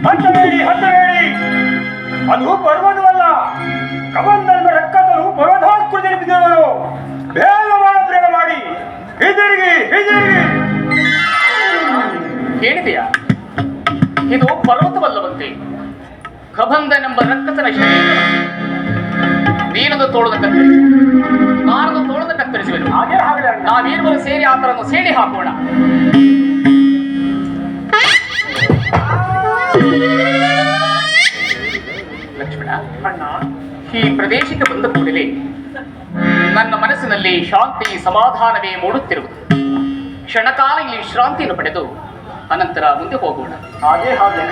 ಹತ್ತಬೇಡಿ ಹತ್ತಬೇಡಿ, ಅದು ಪರ್ವತವಲ್ಲ, ಕಬಂಧನ ರಕ್ಕತರು ಪರ್ವತಾಕೃತಿಯಲ್ಲಿ ಬಿದ್ದವರು. ಬೇಗ ಬೇಗ ಮಾಡಿ, ಹಿಂದಿರುಗಿ ಹಿಂದಿರುಗಿ. ಕೇಳಿದೆಯಾ? ಇದು ಪರ್ವತವಲ್ಲವಂತೆ, ಕಬಂಧನೆಂಬ ರಕ್ಕತನ ಶರೀರ. ನೀನದು ತೋಳದ ಕತ್ತರಿಸಿ, ನಾನದು ತೋಳದ ಕತ್ತರಿಸುವೆನು. ನಾವೀರ್ವರು ಸೇರಿ ಆತರನ್ನು ಸೇಡಿ ಹಾಕೋಣ. ಲಕ್ಷ್ಮಣ ಅಣ್ಣ, ಈ ಪ್ರದೇಶಕ್ಕೆ ಬಂದ ಕೂಡಲೇ ನನ್ನ ಮನಸ್ಸಿನಲ್ಲಿ ಶಾಂತಿ ಸಮಾಧಾನವೇ ಮೂಡುತ್ತಿರುವುದು. ಕ್ಷಣಕಾಲ ಇಲ್ಲಿ ವಿಶ್ರಾಂತಿಯನ್ನು ಪಡೆದು ಅನಂತರ ಮುಂದೆ ಹೋಗೋಣ. ಹಾಗೆ ಹಾಗೆ.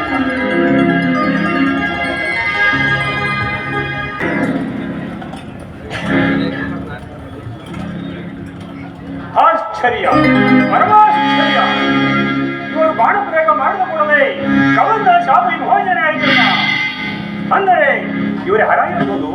ಆಶ್ಚರ್ಯ, ಪರಮಾಶ್ಚರ್ಯ. ಇವರು ಬಾಣ ಪ್ರಯೋಗ ಮಾಡಿದ ಕೂಡಲೇ ಕಬಂಧನ ಶಾಪ ವಿಮೋಚನೆ ಆಯಿತಲ್ಲ. ಅಂದರೆ ಇವರೇ ಹರಾಗಿರ್ಬೋದು.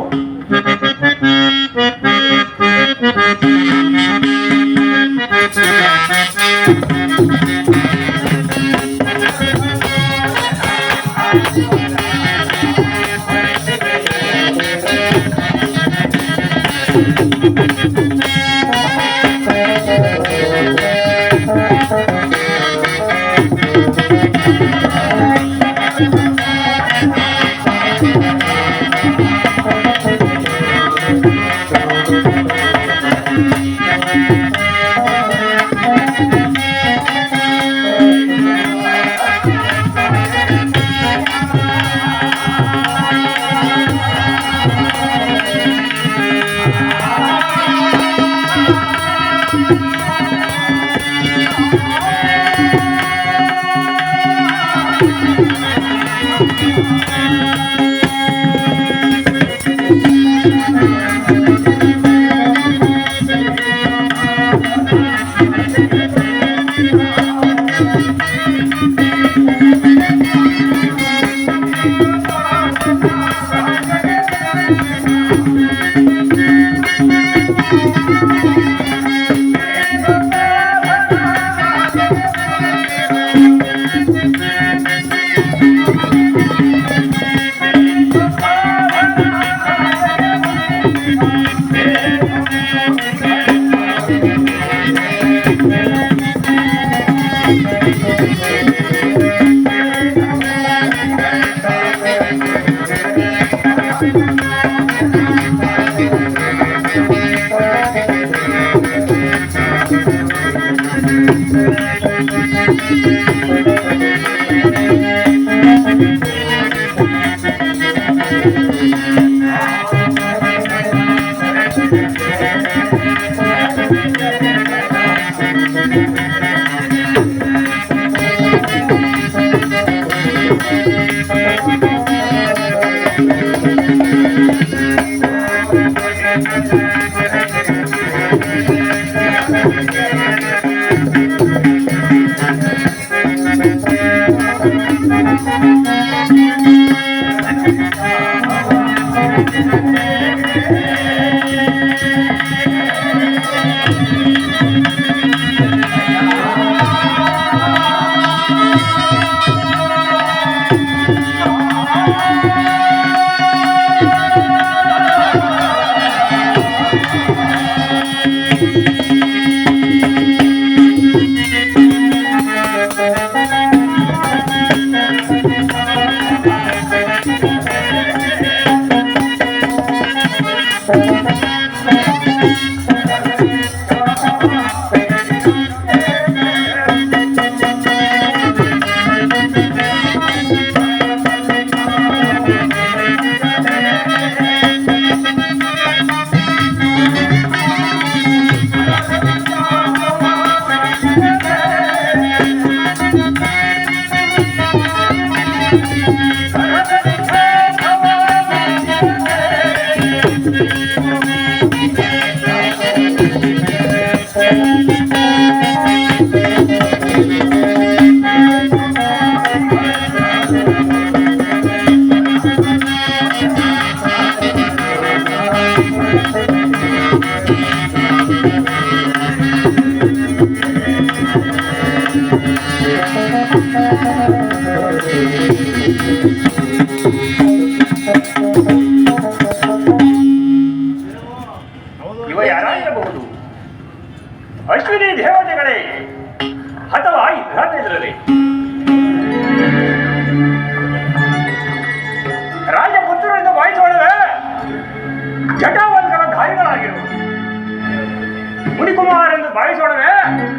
ಬಾಯಿಸೋಣವೇ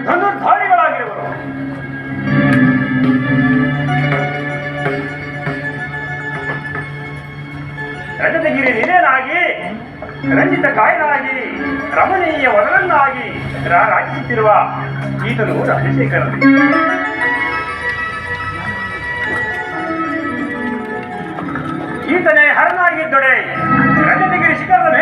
ಧನುರ್ಧಾರಿಗಳಾಗಿರುವರು. ರಜತಗಿರಿ ನಿನೇನಾಗಿ ರಂಜಿತ ಕಾಯನಾಗಿ ರಮಣೀಯ ವರನನ್ನಾಗಿ ರಾಜಿಸುತ್ತಿರುವ ಈತನು ರಾಜಶೇಖರ. ಈತನೇ ಹರನಾಗಿದ್ದೊಡೆ ರಜತಗಿರಿ ಶಿಖರದ